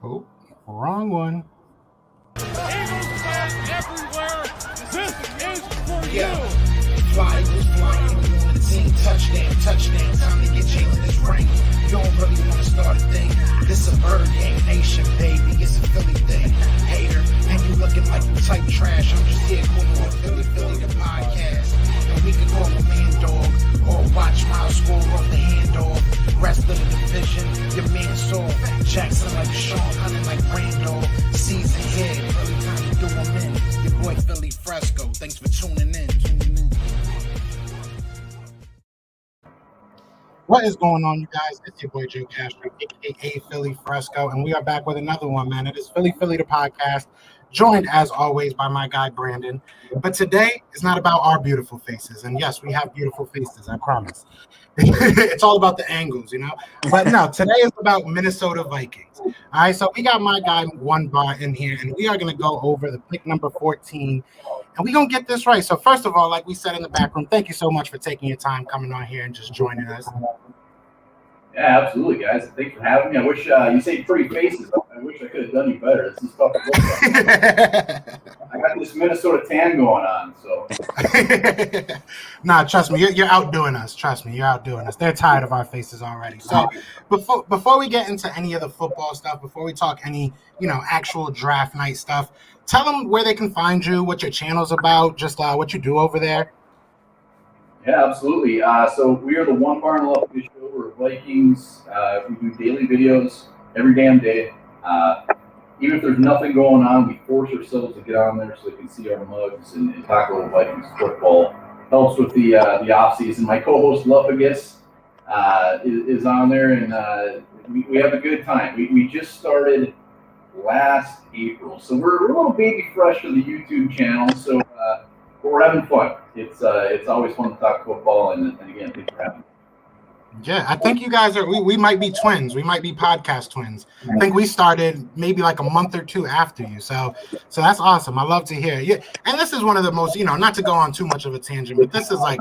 Oh, wrong one. Eagles fans everywhere, this is for Yeah. you. Fly was flying, we on the team. Touchdown. Time to get Jalen this ring. You don't really want to start a thing. This a bird gang nation, baby. It's a Philly thing. Hater, and you looking like you type trash. I'm just here calling on Philly the podcast. And we can call a man dog or watch Miles score off the handoff. Rest of the division, your man saw Jackson like Sean, hunting like Randall. Season here, really time to do him in. Your boy Philly Fresco. Thanks for tuning in. What is going on, you guys? It's your boy Joe Castro, aka Philly Fresco, and we are back with another one, man. It is Philly the podcast, joined as always by my guy Brandon. But today is not about our beautiful faces, and yes, we have beautiful faces, I promise. It's all about the angles, you know. But no, today is about Minnesota Vikings. All right, so we got my guy Onebar in here, and we are going to go over the pick number 14. And we're going to get this right. So first of all, like we said in the back room, thank you so much for taking your time coming on here and just joining us. Yeah, absolutely, guys. Thanks for having me. I wish you say pretty faces. I wish I could have done you better. This is tough to look at. I got this Minnesota tan going on, so. Nah, trust me, you're outdoing us. Trust me, you're outdoing us. They're tired of our faces already. So before we get into any of the football stuff, before we talk any, actual draft night stuff, tell them where they can find you, what your channel's about, just what you do over there. Yeah, absolutely. So we are the Onebar and Lupagus show. We're Vikings. We do daily videos every damn day. Even if there's nothing going on, we force ourselves to get on there so they can see our mugs and talk a little Vikings football. Helps with the off season. My co-host Lupagus is on there, and we have a good time. We just started last April, so we're a little baby fresh to the YouTube channel. So we're having fun. It's always fun to talk football, and again, thanks for having me. Yeah, I think you guys are. We might be twins. We might be podcast twins. I think we started maybe like a month or two after you. So that's awesome. I love to hear. Yeah, and this is one of the most, not to go on too much of a tangent, but this is like,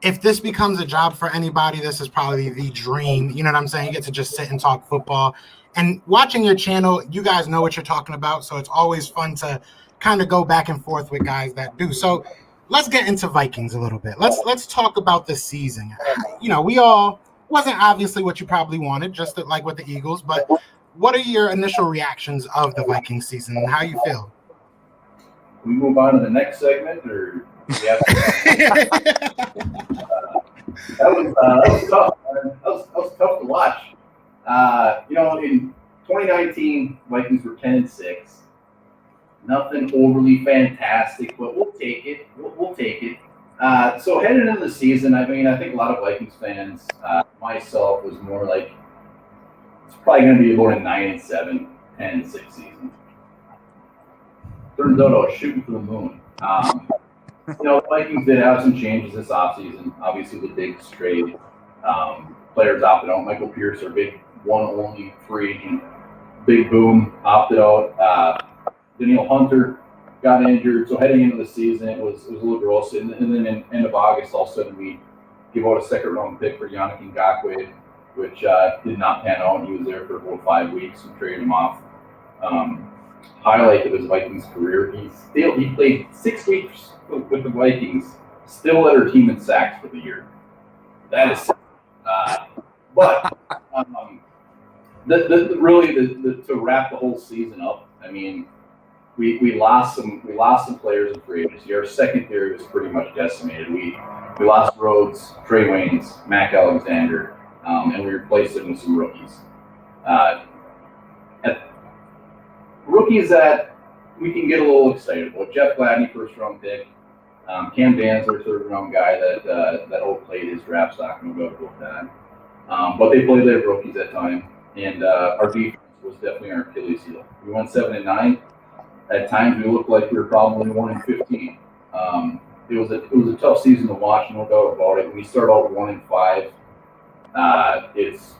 if this becomes a job for anybody, this is probably the dream. You know what I'm saying? You get to just sit and talk football. And watching your channel, you guys know what you're talking about. So it's always fun to kind of go back and forth with guys that do. So let's get into Vikings a little bit. Let's talk about the season. We all wasn't obviously what you probably wanted, just like with the Eagles. But what are your initial reactions of the Vikings season and how you feel? Can we move on to the next segment, or yeah? That was tough. That was tough to watch. In 2019, Vikings were 10-6. Nothing overly fantastic, but we'll take it. We'll take it. So heading into the season, I think a lot of Vikings fans, myself, was more like it's probably going to be about a 9-7, 10-6 season. Turns out I was shooting for the moon. The Vikings did have some changes this offseason. Obviously, the big trade. Players opted out. Michael Pierce, our big one-only free agent, big boom, opted out. Daniel Hunter got injured, so heading into the season, it was a little gross. And then in end of August, all of a sudden, we give out a second-round pick for Yannick Ngakoue, which did not pan out. He was there for about 5 weeks and traded him off. Highlight of his Vikings career, he played 6 weeks with the Vikings, still led our team in sacks for the year. That is, but to wrap the whole season up, we lost some players in free agency. Our secondary was pretty much decimated. We lost Rhodes, Trey Waynes, Mac Alexander, and we replaced them with some rookies. Rookies that we can get a little excited about. Jeff Gladney, first round pick. Cam Danzler, third round guy that outplayed his draft stock, no doubt about that. But they played their rookies at time, and our defense was definitely our Achilles heel. We went 7-9. At times, we looked like we were probably 1-15. It was a tough season to watch, no doubt about it. When we start out 1-5, it's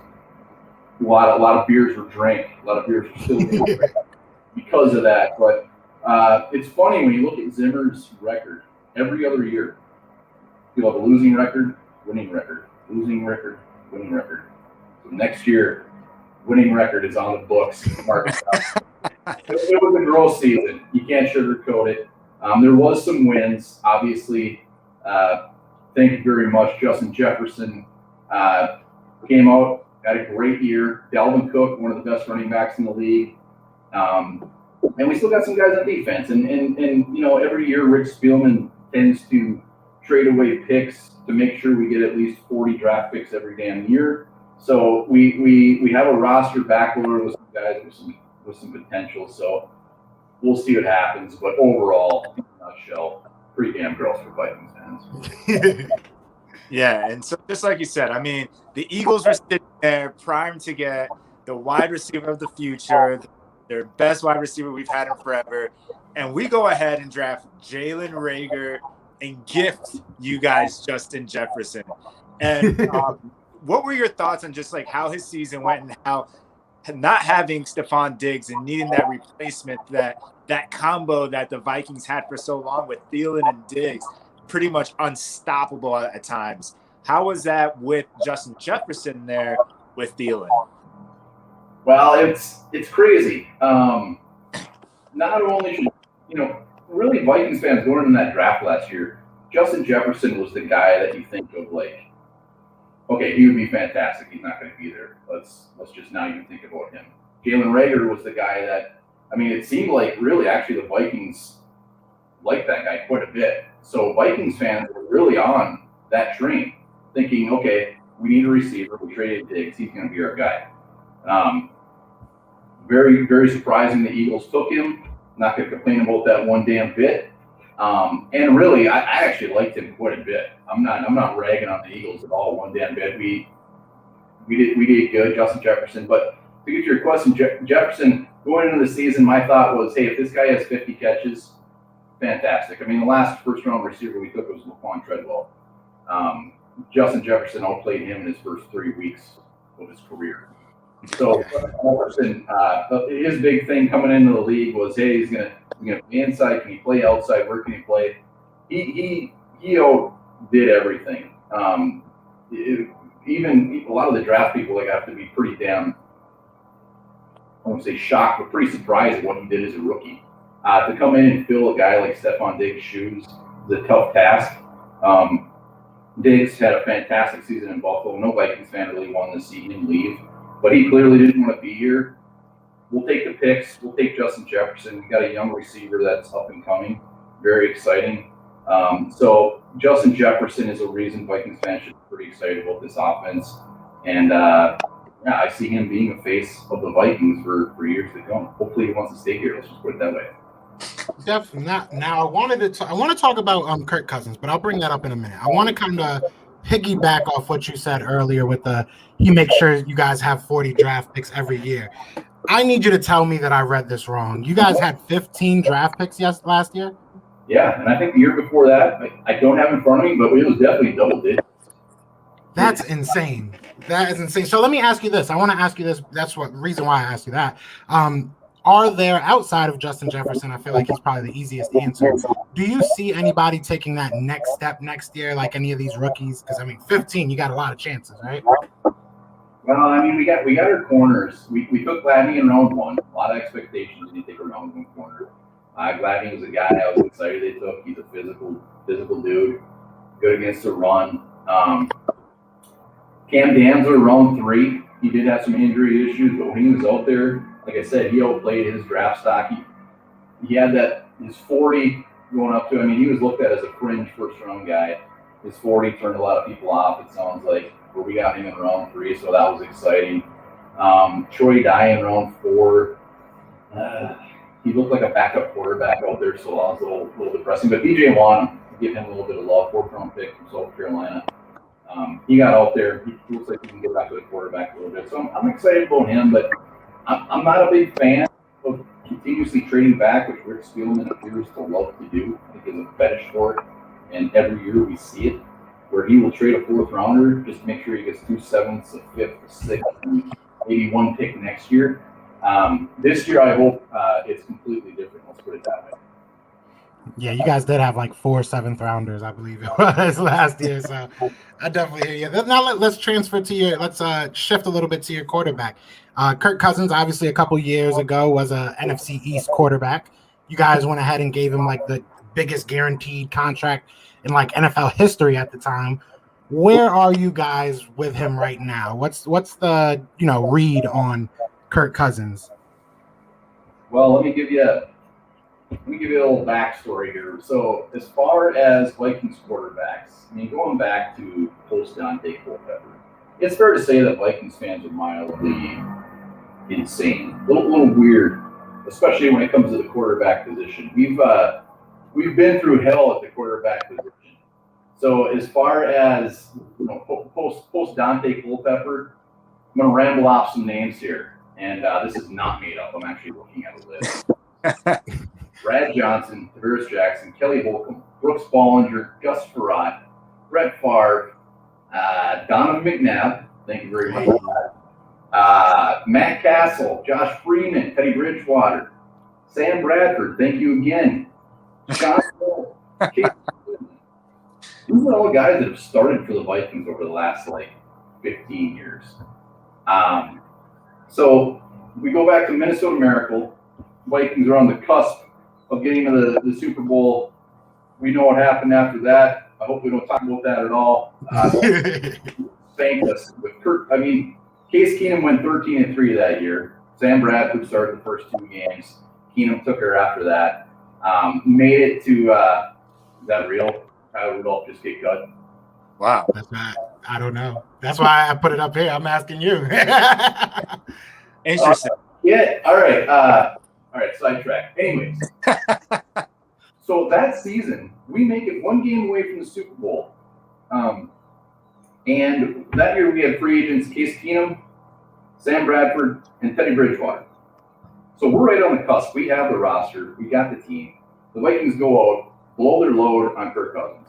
a lot of beers were drank. A lot of beers were still being drank because of that. But it's funny when you look at Zimmer's record. Every other year, he'll have a losing record, winning record, losing record, winning record. So next year, winning record is on the books. Mark it up. It was a gross season. You can't sugarcoat it. There was some wins, obviously. Thank you very much. Justin Jefferson came out, had a great year. Dalvin Cook, one of the best running backs in the league. And we still got some guys on defense. And you know, every year Rick Spielman tends to trade away picks to make sure we get at least 40 draft picks every damn year. So we have a roster backloaded with some guys with some potential. So we'll see what happens. But overall, in a nutshell, pretty damn gross for Vikings fans. Yeah, and so just like you said, I mean, the Eagles were sitting there primed to get the wide receiver of the future, their best wide receiver we've had in forever, and we go ahead and draft Jalen Reagor and gift you guys Justin Jefferson. And what were your thoughts on just like how his season went and how not having Stephon Diggs and needing that replacement, that combo that the Vikings had for so long with Thielen and Diggs, pretty much unstoppable at times. How was that with Justin Jefferson there with Thielen? Well, it's crazy. Not only should, really Vikings fans going into that draft last year, Justin Jefferson was the guy that you think of like, okay, he would be fantastic. He's not going to be there. Let's just not even think about him. Jalen Reagor was the guy that, I mean, it seemed like really actually the Vikings liked that guy quite a bit. So Vikings fans were really on that train, thinking, okay, we need a receiver. We traded Diggs. He's going to be our guy. Very, very surprising the Eagles took him. Not going to complain about that one damn bit. And really, I actually liked him quite a bit. I'm not ragging on the Eagles at all one damn bit. We did good, Justin Jefferson. But to get to your question, Jefferson, going into the season, my thought was, hey, if this guy has 50 catches, fantastic. I mean, the last first-round receiver we took was Laquan Treadwell. Justin Jefferson outplayed him in his first 3 weeks of his career. So Jefferson, his big thing coming into the league was, hey, he's gonna play inside. Can he play outside? Where can he play? He did everything. Even a lot of the draft people like have to be pretty damn, I won't say shocked, but pretty surprised at what he did as a rookie. To come in and fill a guy like Stephon Diggs' shoes is a tough task. Diggs had a fantastic season in Buffalo. No Vikings fan really wanted to see him leave, but he clearly didn't want to be here. We'll take the picks. We'll take Justin Jefferson. We got a young receiver that's up and coming. Very exciting. So Justin Jefferson is a reason Vikings fans should be pretty excited about this offense. And I see him being a face of the Vikings for years to come. Hopefully he wants to stay here. Let's just put it that way. Definitely. Now I want to talk about Kirk Cousins, but I'll bring that up in a minute. I want to kind of piggyback off what you said earlier with he makes sure you guys have 40 draft picks every year. I need you to tell me that I read this wrong. You guys had 15 draft picks last year? Yeah, and I think the year before that, I don't have in front of me, but it was definitely double digits. That's insane. That is insane. So let me ask you this. I want to ask you this. That's what reason why I asked you that. Are there, outside of Justin Jefferson, I feel like he's probably the easiest answer, do you see anybody taking that next step next year, like any of these rookies? Because, I mean, 15, you got a lot of chances, right? Well, I mean, we got our corners. We took Gladney in round one. A lot of expectations when you take a round one corner. Gladney was a guy I was excited they took. He's a physical dude, good against the run. Cam Dantzler, round 3. He did have some injury issues, but when he was out there, like I said, he outplayed his draft stock. He had his 40 going up to, I mean, he was looked at as a fringe first-round guy. His 40 turned a lot of people off, it sounds like, but we got him in round 3, so that was exciting. Troy Dye in round 4. He looked like a backup quarterback out there, so that was a little depressing. But DJ Wanham, give him a little bit of love, 4th-round pick from South Carolina. He got out there. He looks like he can get back to the quarterback a little bit. So I'm excited about him, but I'm not a big fan of continuously trading back, which Rick Spielman appears to love to do. I think he has a fetish for it, and every year we see it, where he will trade a 4th rounder just to make sure he gets 2 7ths, a 5th, a 6th, and maybe 1 pick next year. This year, I hope it's completely different. Let's put it that way. Yeah, you guys did have like 4 7th rounders, I believe it was last year. So I definitely hear you. Now let's transfer to your. Let's shift a little bit to your quarterback. Kirk Cousins, obviously, a couple years ago was a NFC East quarterback. You guys went ahead and gave him like the biggest guaranteed contract in like NFL history at the time. Where are you guys with him right now? What's the read on Kirk Cousins? Well, let me give you a little backstory here. So, as far as Vikings quarterbacks, I mean, going back to post Dante Culpepper, it's fair to say that Vikings fans are mildly insane, a little weird, especially when it comes to the quarterback position. We've been through hell at the quarterback position. So, as far as post Dante Culpepper, I'm going to ramble off some names here, and this is not made up. I'm actually looking at a list. Brad Johnson, Tavares Jackson, Kelly Holcomb, Brooks Bollinger, Gus Farrat, Brett Favre, Donovan McNabb, thank you very much for that. Matt Castle, Josh Freeman, Teddy Bridgewater, Sam Bradford, thank you again. Sean Hill, these are all guys that have started for the Vikings over the last 15 years. So we go back to Minnesota Miracle. Vikings are on the cusp of getting to the Super Bowl. We know what happened after that. I hope we don't talk about that at all. Thank us with Kirk. I mean, Case Keenum went 13-3 that year. Sam Bradford started the first 2 games. Keenum took her after that. Made it to is that real? Rudolph just get cut. Wow. That's not. I don't know. That's why I put it up here. I'm asking you. Interesting. Yeah. All right. Sidetrack. Anyways, so that season we make it 1 game away from the Super Bowl, and that year we had free agents Case Keenum, Sam Bradford, and Teddy Bridgewater. So we're right on the cusp. We have the roster. We got the team. The Vikings go out, blow their load on Kirk Cousins.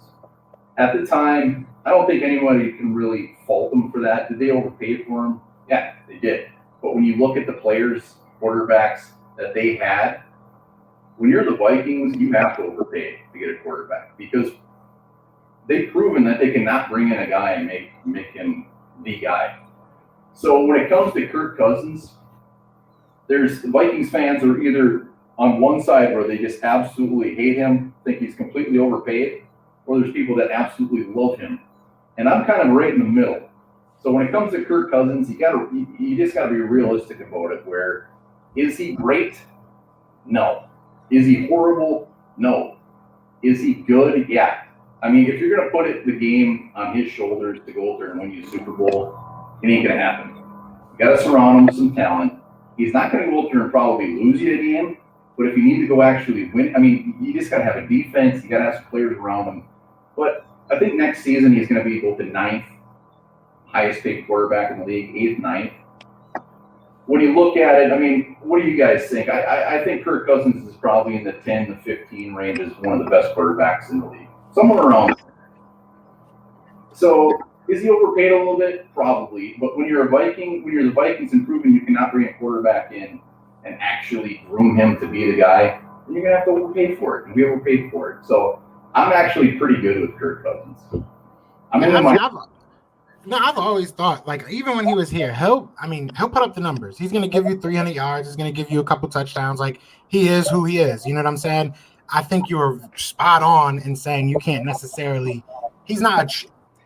At the time, I don't think anybody can really fault them for that. Did they overpay for him? Yeah, they did. But when you look at the players, quarterbacks that they had, when you're the Vikings, you have to overpay to get a quarterback because they've proven that they cannot bring in a guy and make him the guy. So when it comes to Kirk Cousins, there's Vikings fans are either on one side where they just absolutely hate him, think he's completely overpaid, or there's people that absolutely love him. And I'm kind of right in the middle. So when it comes to Kirk Cousins, you just got to be realistic about it. Where is he great? No. Is he horrible? No. Is he good? Yeah. I mean, if you're going to put the game on his shoulders to go out there and win you a Super Bowl, it ain't going to happen. You got to surround him with some talent. He's not going to go out there and probably lose you a game, but if you need to go actually win, I mean, you just got to have a defense. You got to have some players around him. But I think next season he's going to be both the 9th highest paid quarterback in the league, 8th, 9th. When you look at it, I mean, what do you guys think? I think Kirk Cousins is probably in the 10 to 15 range as one of the best quarterbacks in the league. Somewhere around there. So is he overpaid a little bit? Probably. But when you're the Vikings and proving you cannot bring a quarterback in and actually groom him to be the guy, then you're going to have to overpay for it. And we overpaid for it. So I'm actually pretty good with Kirk Cousins. I've always thought, even when he was here, he'll put up the numbers. He's going to give you 300 yards. He's going to give you a couple touchdowns. He is who he is. You know what I'm saying? I think you were spot on in saying you can't necessarily – he's not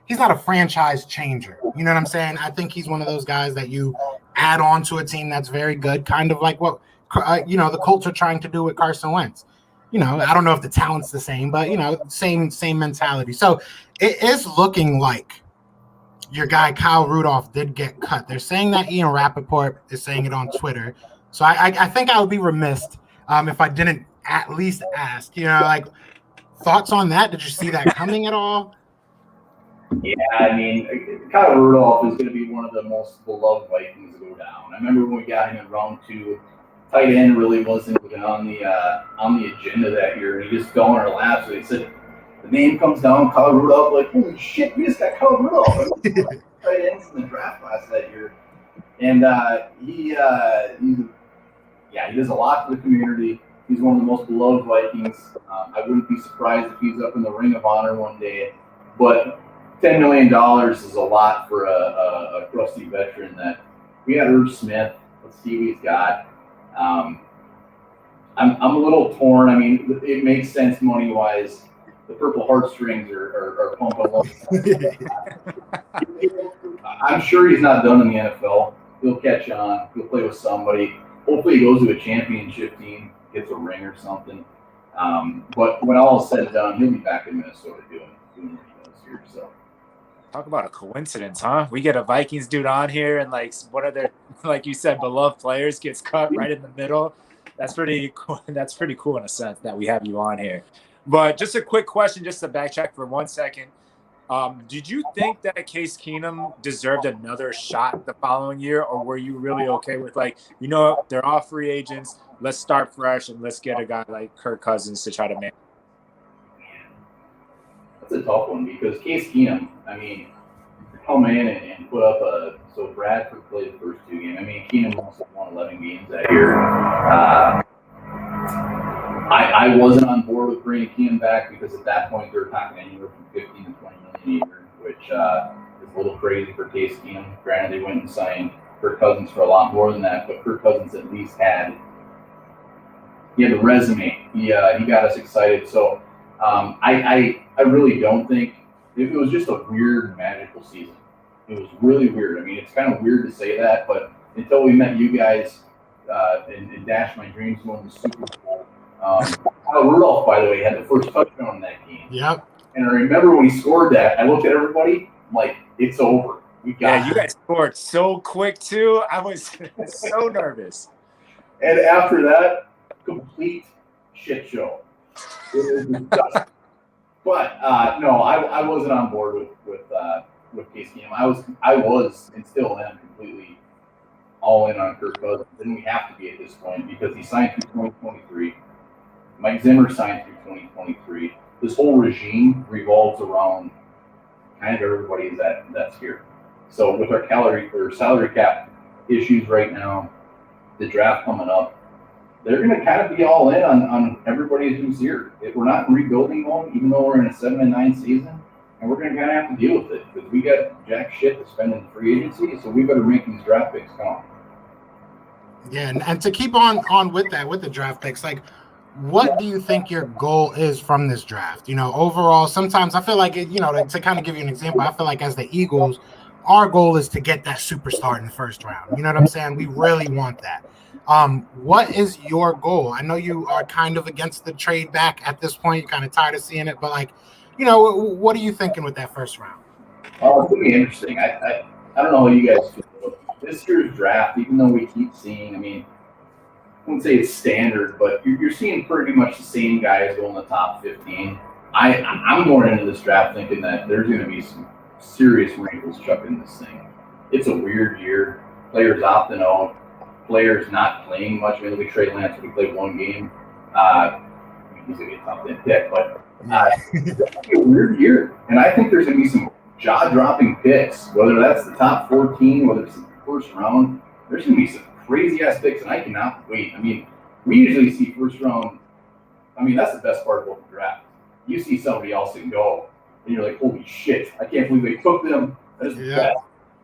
a franchise changer. You know what I'm saying? I think he's one of those guys that you add on to a team that's very good, kind of like what, the Colts are trying to do with Carson Wentz. I don't know if the talent's the same, but, same mentality. So it is looking like your guy Kyle Rudolph did get cut. They're saying that Ian Rappaport is saying it on Twitter. So I think I would be remiss if I didn't at least ask, thoughts on that? Did you see that coming at all? Yeah, I mean, Kyle Rudolph is going to be one of the most beloved Vikings to go down. I remember when we got him in round 2, tight end really wasn't even on the agenda that year. He just fell in our laps. So they said the name comes down, Kyle Rudolph, holy shit, we just got Kyle Rudolph. Tight ends in the draft class that year. And he does a lot for the community. He's one of the most beloved Vikings. I wouldn't be surprised if he's up in the Ring of Honor one day. But $10 million is a lot for a crusty veteran. That we had Irv Smith. Let's see what he's got. I'm a little torn. I mean, it makes sense money-wise. The purple heartstrings are pumping. I'm sure he's not done in the NFL. He'll catch on. He'll play with somebody. Hopefully he goes to a championship team, gets a ring or something. But when all is said and done, he'll be back in Minnesota doing what he does here. So. Talk about a coincidence, huh? We get a Vikings dude on here, and like one of their, like you said, beloved players gets cut right in the middle. That's pretty cool. That's pretty cool in a sense that we have you on here. But just a quick question, just to backtrack for 1 second. Did you think that Case Keenum deserved another shot the following year, or were you really okay with, like, you know, they're all free agents, let's start fresh and let's get a guy like Kirk Cousins to try to manage? That's a tough one because Case Keenum, I mean, come in and put up so Bradford played the first 2 games. I mean, Keenum also won 11 games that year. I wasn't on board with bringing Keenum back because at that point they were talking anywhere from 15 to 20 million a year, which is a little crazy for Case Keenum. Granted, they went and signed Kirk Cousins for a lot more than that, but Kirk Cousins at least had the resume. He got us excited. So I really don't think it was just a weird, magical season. It was really weird. I mean, it's kind of weird to say that, but until we met you guys and dashed my dreams going to the Super Bowl. Rudolph, by the way, had the first touchdown in that game. Yep. And I remember when he scored that, I looked at everybody, I'm like, it's over. We got you guys scored so quick, too. I was so nervous. And after that, complete shit show. It was disgusting. But, no, I wasn't on board with Case Keenum. I was and still am completely all in on Kirk Cousins. And we have to be at this point because he signed through 2023. Mike Zimmer signed through 2023. This whole regime revolves around kind of everybody that's here. So with our salary cap issues right now, the draft coming up, they're going to kind of be all in on everybody who's here. We're not rebuilding mode, even though we're in a 7-9 season, and we're going to kind of have to deal with it because we got jack shit to spend in free agency, so we better make these draft picks count. Yeah, and to keep on with that, with the draft picks, like, what do you think your goal is from this draft? You know, overall, sometimes I feel like, to kind of give you an example, I feel like as the Eagles, our goal is to get that superstar in the first round. You know what I'm saying? We really want that. What is your goal? I know you are kind of against the trade back at this point. You're kind of tired of seeing it, but, like, what are you thinking with that first round? Oh, it's going to be interesting. I don't know how you guys feel. This year's draft, even though we keep seeing, I mean, I wouldn't say it's standard, but you're seeing pretty much the same guys go in the top 15. I'm going into this draft thinking that there's going to be some serious wrinkles chucked in this thing. It's a weird year. Players opting out. Players not playing much. I mean, look at Trey Lance. We played 1 game. He's going to be a top 10 pick, but it's going to be a weird year. And I think there's going to be some jaw-dropping picks, whether that's the top 14, whether it's the first round. There's going to be some crazy-ass picks, and I cannot wait. I mean, we usually see first round. I mean, that's the best part about the draft. You see somebody else and go, and you're like, holy shit, I can't believe they took them. That is the best.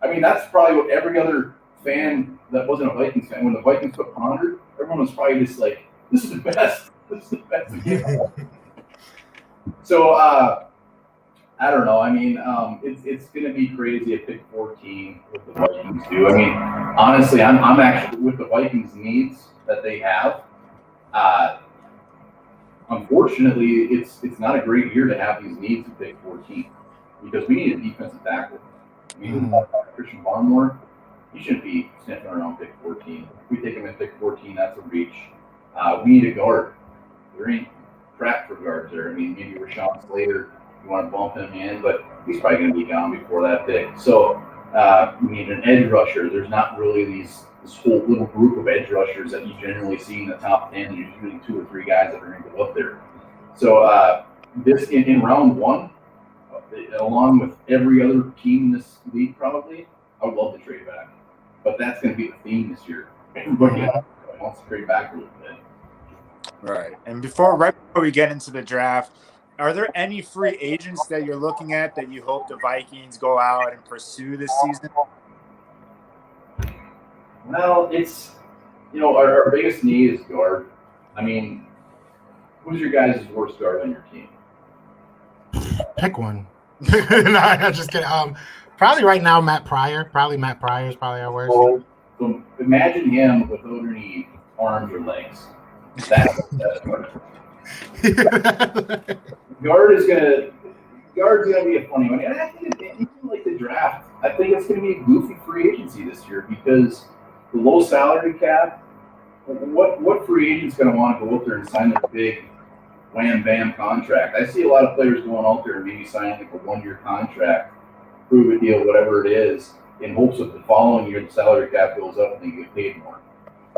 I mean, that's probably what every other fan that wasn't a Vikings fan, when the Vikings took Ponder, everyone was probably just like, this is the best. This is the best. So, I don't know. I mean, it's going to be crazy at pick 14 with the Vikings do. I mean, honestly, I'm actually with the Vikings needs that they have. Unfortunately, it's not a great year to have these needs at pick 14 because we need a defensive tackle. We need Christian Barmore. He shouldn't be sniffing around pick 14. If we take him at pick 14, that's a reach. We need a guard. There ain't crap for guards there. I mean, maybe Rashawn Slater. You want to bump him in, but he's probably going to be gone before that pick. So we need an edge rusher. There's not really this whole little group of edge rushers that you generally see in the top 10. There's usually 2 or 3 guys that are going to go up there. So this in round 1, along with every other team in this league probably, I would love to trade back. But that's going to be the theme this year. Everybody wants to trade back a little bit. Right. And right before we get into the draft, are there any free agents that you're looking at that you hope the Vikings go out and pursue this season? Well, it's, our biggest need is guard. I mean, who's your guys' worst guard on your team? Pick one. No, I'm just kidding. Probably right now, Matt Pryor. Probably Matt Pryor is probably our worst. So imagine him without any arms or legs. That's guard's gonna be a funny one. And I think even like the draft, I think it's gonna be a goofy free agency this year because the low salary cap. What free agent's gonna want to go out there and sign a big wham bam contract? I see a lot of players going out there and maybe signing like a 1-year contract, prove a deal, whatever it is, in hopes that the following year the salary cap goes up and they get paid more.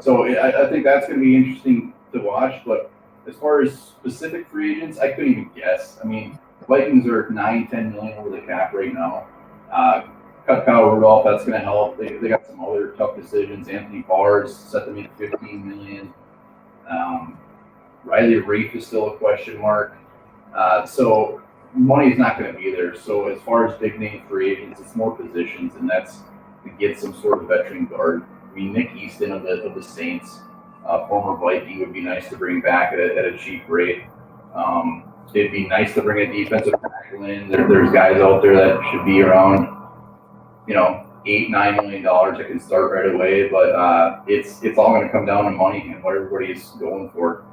So I think that's going to be interesting to watch. But as far as specific free agents, I couldn't even guess. I mean, Vikings are 9-10 million over the cap right now. Cut Kyle Rudolph, that's going to help. They got some other tough decisions. Anthony Barr's set them at 15 million. Riley Reef is still a question mark. So money's not going to be there. So as far as big name free agents, it's more positions, and that's to get some sort of veteran guard. I mean, Nick Easton of the Saints, former Viking, would be nice to bring back at a cheap rate. It'd be nice to bring a defensive tackle in. There's guys out there that should be around, $8-9 million that can start right away. But it's all going to come down to money and what everybody's going for.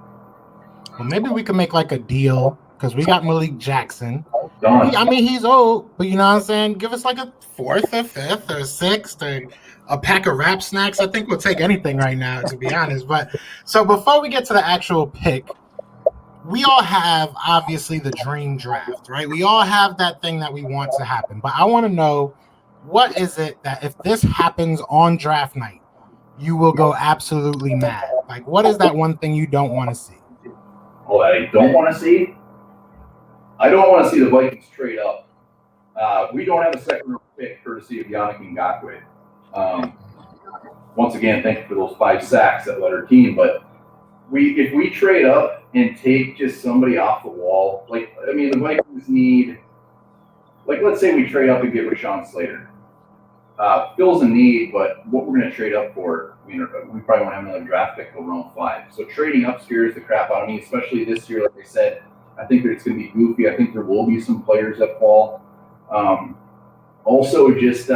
Well, maybe we can make like a deal because we got Malik Jackson. Done. I mean, he's old, but you know what I'm saying? Give us like a 4th or 5th or 6th or a pack of wrap snacks. I think we'll take anything right now, to be honest. But so before we get to the actual pick, we all have obviously the dream draft, right? We all have that thing that we want to happen. But I want to know, what is it that if this happens on draft night, you will go absolutely mad? Like, what is that one thing you don't want to see? Oh, I don't want to see? I don't want to see the Vikings trade up. We don't have a second-round pick courtesy of Yannick Ngakoue. Once again, thank you for those 5 sacks that led our team. But if we trade up and take just somebody off the wall, the Vikings need, let's say we trade up and get Rashawn Slater. Fills a need, but what we're going to trade up for, we probably won't have another draft pick till round 5. So trading up scares the crap out of me, especially this year. Like I said, I think that it's going to be goofy. I think there will be some players that fall. Also, just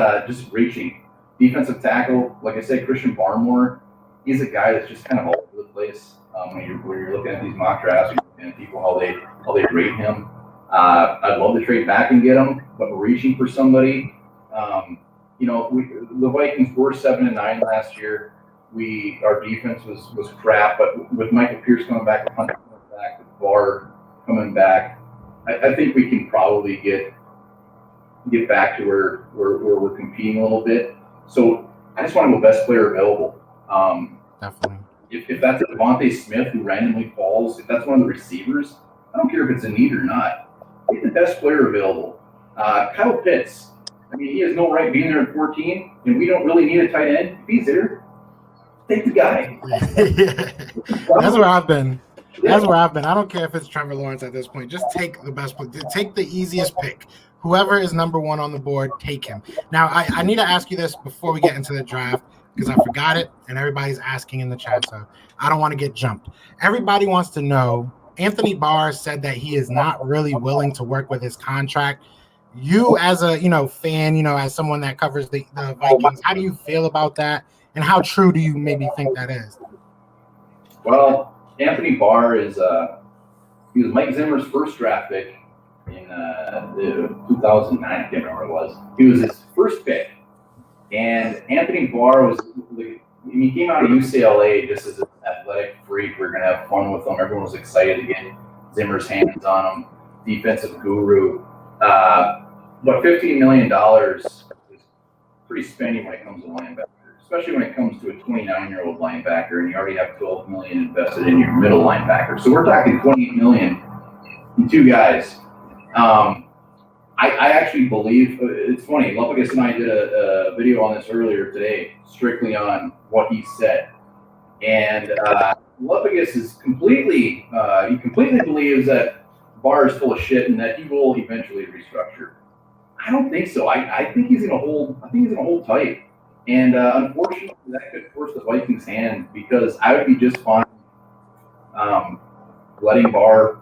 reaching. Defensive tackle, like I said, Christian Barmore, he's a guy that's just kind of all over the place. When you're looking at these mock drafts, you're looking at people how they rate him. I'd love to trade back and get him, but reaching for somebody. The Vikings were 7-9 last year. Our defense was crap, but with Michael Pierce coming back, with Hunter coming back, with Barr coming back, I think we can probably get back to where we're competing a little bit. So I just want to go best player available. Definitely. If that's a Devontae Smith who randomly falls, if that's one of the receivers, I don't care if it's a need or not. Get the best player available. Kyle Pitts. I mean, he has no right being there at 14, and we don't really need a tight end. If he's there, take the guy. That's where I've been. I don't care if it's Trevor Lawrence at this point. Just take the best player. Take the easiest pick. Whoever is number 1 on the board, take him. Now, I need to ask you this before we get into the draft because I forgot it, and everybody's asking in the chat, so I don't want to get jumped. Everybody wants to know, Anthony Barr said that he is not really willing to work with his contract. You as a fan, as someone that covers the Vikings, how do you feel about that? And how true do you maybe think that is? Well, Anthony Barr he was Mike Zimmer's first draft pick in 2009. I can't remember what it was. He was his first pick. And Anthony Barr he came out of UCLA just as an athletic freak. We were going to have fun with him. Everyone was excited to get Zimmer's hands on him. Defensive guru. But $15 million is pretty spendy when it comes to linebacker, especially when it comes to a 29-year-old linebacker, and you already have $12 million invested in your middle linebacker. So we're talking $28 million in 2 guys. I actually believe it's funny. Lupagus and I did a video on this earlier today, strictly on what he said. And Lupagus is completely he completely believes that Barr is full of shit and that he will eventually restructure. I don't think so. I think he's gonna hold. I think he's gonna hold tight. And unfortunately, that could force the Vikings' hand because I would be just fine letting Barr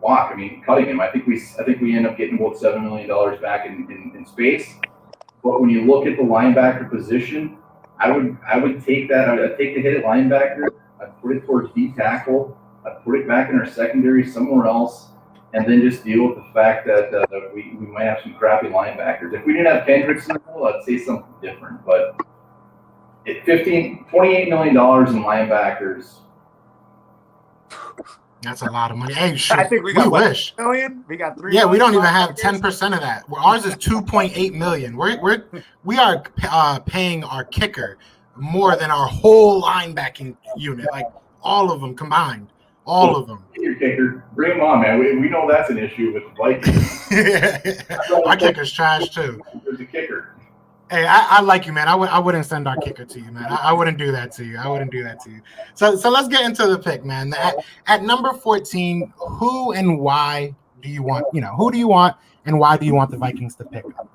walk. I mean, cutting him. I think we end up getting about $7 million back in space. But when you look at the linebacker position, I would take that. I'd take the hit at linebacker. I'd put it towards deep tackle. I'd put it back in our secondary somewhere else, and then just deal with the fact that we might have some crappy linebackers. If we didn't have Kendricks in the middle, I'd say something different. But at $28 million in linebackers. That's a lot of money. Hey, shoot, I think we got wish. $1 million. We got 3. Yeah, we don't even have 10% of that. Ours is 2.8 million. We are paying our kicker more than our whole linebacking unit, like all of them combined, all of them. Your kicker, bring him on, man. We know that's an issue with the Vikings. Our kicker's trash too. There's a kicker. Hey, I like you, man. I wouldn't send our kicker to you, man. I wouldn't do that to you. So let's get into the pick, man. At number 14, who and why do you want? Who do you want, and why do you want the Vikings to pick up?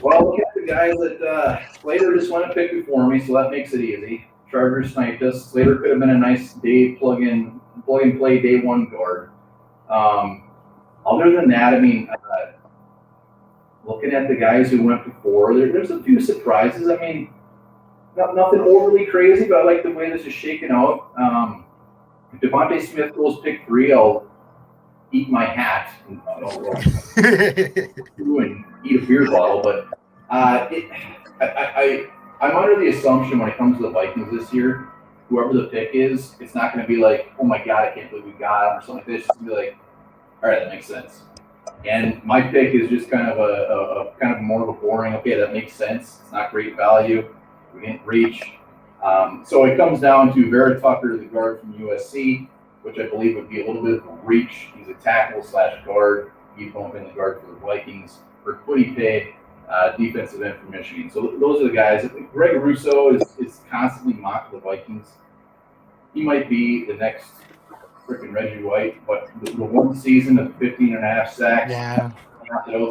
Well, look at the guys that Slater just went to pick before me, so that makes it easy. Chargers sniped us. Slater could have been a nice day plug and play day one guard. Other than that, I mean. Looking at the guys who went before, there's a few surprises. I mean, nothing overly crazy, but I like the way this is shaking out. If Devontae Smith goes pick 3, I'll eat my hat and eat a beer bottle. But I'm under the assumption when it comes to the Vikings this year, whoever the pick is, it's not going to be like, oh my God, I can't believe we got him or something like this. It's just going to be like, all right, that makes sense. And my pick is just kind of a more of a boring. Okay, that makes sense. It's not great value. We didn't reach. So it comes down to Vera Tucker, the guard from USC, which I believe would be a little bit of a reach. He's a tackle/guard. He's going to be the guard for the Vikings. For Kwity Paye, defensive end from Michigan. So those are the guys. Greg Russo is constantly mocked the Vikings. He might be the next freaking Reggie White, but the one season of 15.5 sacks, that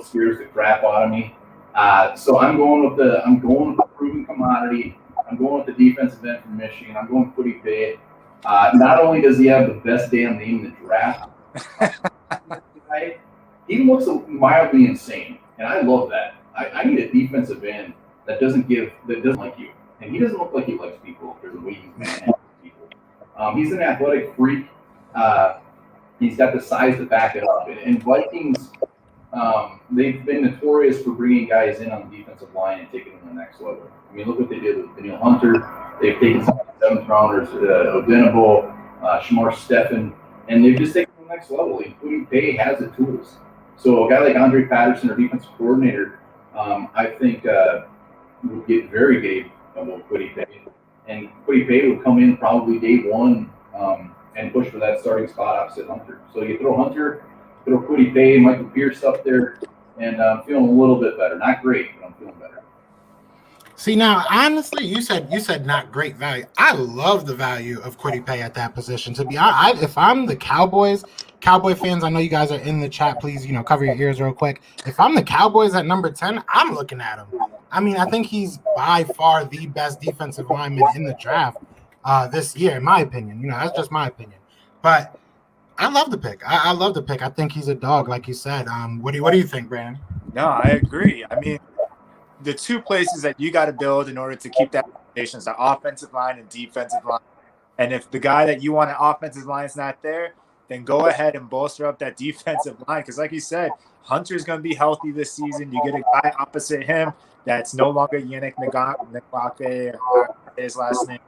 scares the crap out of me. So I'm going with the proven commodity. I'm going with the defensive end from Michigan. I'm going Kwity Paye. Not only does he have the best damn name in the draft, he looks mildly insane, and I love that. I need a defensive end that doesn't like you, and he doesn't look like he likes people. There's a way he's managing people. He's an athletic freak. He's got the size to back it up. And Vikings, they've been notorious for bringing guys in on the defensive line and taking them to the next level. I mean, look what they did with Daniel Hunter. They've taken some 7th rounders, Odenabo, Shamar Stephen, and they've just taken them to the next level, including Paye has the tools. So a guy like Andre Patterson, our defensive coordinator, I think would get very gay about Kwity Paye. And Kwity Paye would come in probably day one and push for that starting spot opposite Hunter. So you throw Hunter, throw Kwity Paye, Michael Pierce up there, and I'm feeling a little bit better. Not great, but I'm feeling better. See, now, honestly, you said not great value. I love the value of Kwity Paye at that position. To be honest, if I'm the Cowboy fans, I know you guys are in the chat. Please, cover your ears real quick. If I'm the Cowboys at number 10, I'm looking at him. I mean, I think he's by far the best defensive lineman in the draft this year, in my opinion. That's just my opinion. But I love the pick. I love the pick. I think he's a dog, like you said. What do you think, Brandon? No, I agree. I mean, the two places that you got to build in order to keep that foundation is the offensive line and defensive line. And if the guy that you want an offensive line is not there, then go ahead and bolster up that defensive line. Because like you said, Hunter's going to be healthy this season. You get a guy opposite him that's no longer Yannick Ngakoue, his last name.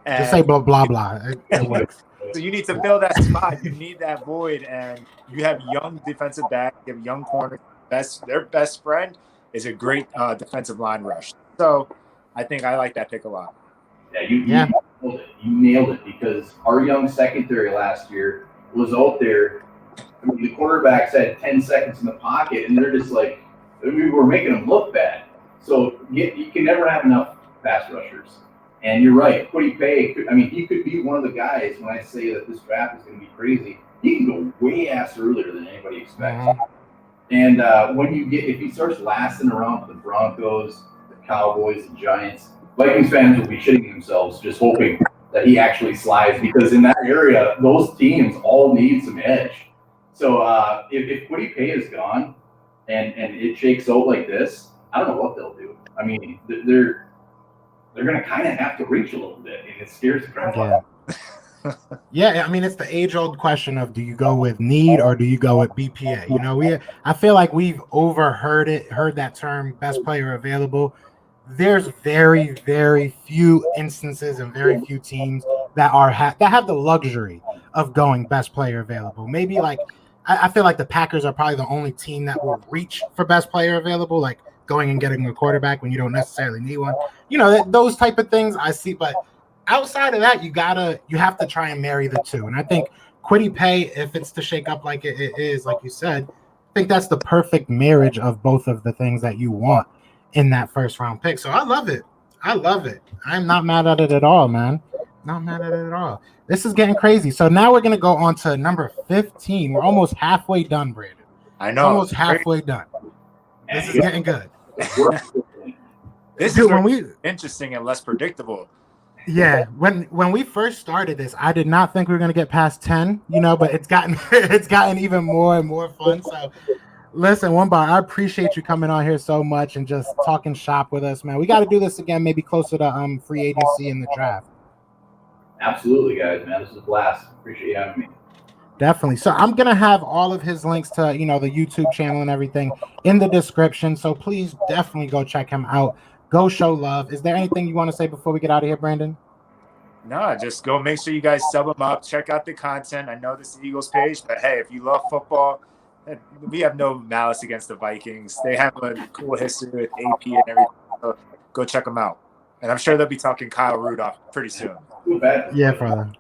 And just say blah, blah, blah. It works. So you need to fill that spot. You need that void. And you have young defensive back. You have young corner. Their best friend is a great defensive line rush. So I think I like that pick a lot. Yeah, you nailed it because our young secondary last year was out there. I mean, the quarterbacks had 10 seconds in the pocket, and they're just like, we were making them look bad. So you can never have enough pass rushers. And you're right, Kwity Paye, he could be one of the guys when I say that this draft is going to be crazy. He can go way ass earlier than anybody expects. And if he starts lasting around for the Broncos, the Cowboys, the Giants, Vikings fans will be shitting themselves just hoping that he actually slides, because in that area, those teams all need some edge. So if Kwity Paye is gone and it shakes out like this, I don't know what they'll do. I mean, they're going to kind of have to reach a little bit, and it scares the crap out of them. Yeah, I mean, it's the age-old question of, do you go with need or do you go with BPA? You know, I feel like we've heard that term, best player available. There's very, very few instances and very few teams that have the luxury of going best player available. Maybe like I feel like the Packers are probably the only team that will reach for best player available, like going and getting a quarterback when you don't necessarily need one. You know, those type of things I see, but outside of that, you have to try and marry the two. And I think Kwity Paye, if it's to shake up like it is, like you said, I think that's the perfect marriage of both of the things that you want in that first round pick. So I love it. I'm not mad at it at all, man. Not mad at it at all. This is getting crazy. So now we're going to go on to number 15. We're almost halfway done, Brandon. I know. Almost halfway done. This is getting good. This is interesting and less predictable. Yeah, when we first started this, I did not think we were going to get past 10, but it's gotten even more and more fun. So listen, Onebar, I appreciate you coming on here so much and just talking shop with us, man. We got to do this again, maybe closer to free agency and the draft. Absolutely, guys, man. This is a blast. Appreciate you having me. Definitely. So I'm going to have all of his links to, the YouTube channel and everything in the description. So please definitely go check him out. Go show love. Is there anything you want to say before we get out of here, Brandon? No, just go make sure you guys sub them up. Check out the content. I know this is the Eagles page, but hey, if you love football, we have no malice against the Vikings. They have a cool history with AP and everything. So go check them out. And I'm sure they'll be talking Kyle Rudolph pretty soon. Yeah, brother.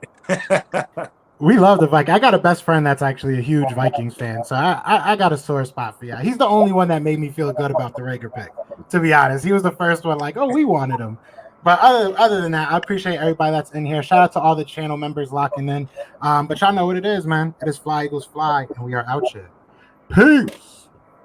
We love the Vikings. I got a best friend that's actually a huge Vikings fan, so I got a sore spot for you. He's the only one that made me feel good about the Rager pick, to be honest. He was the first one like, oh, we wanted him. But other than that, I appreciate everybody that's in here. Shout out to all the channel members locking in. But y'all know what it is, man. It is Fly Eagles Fly, and we are out here. Peace.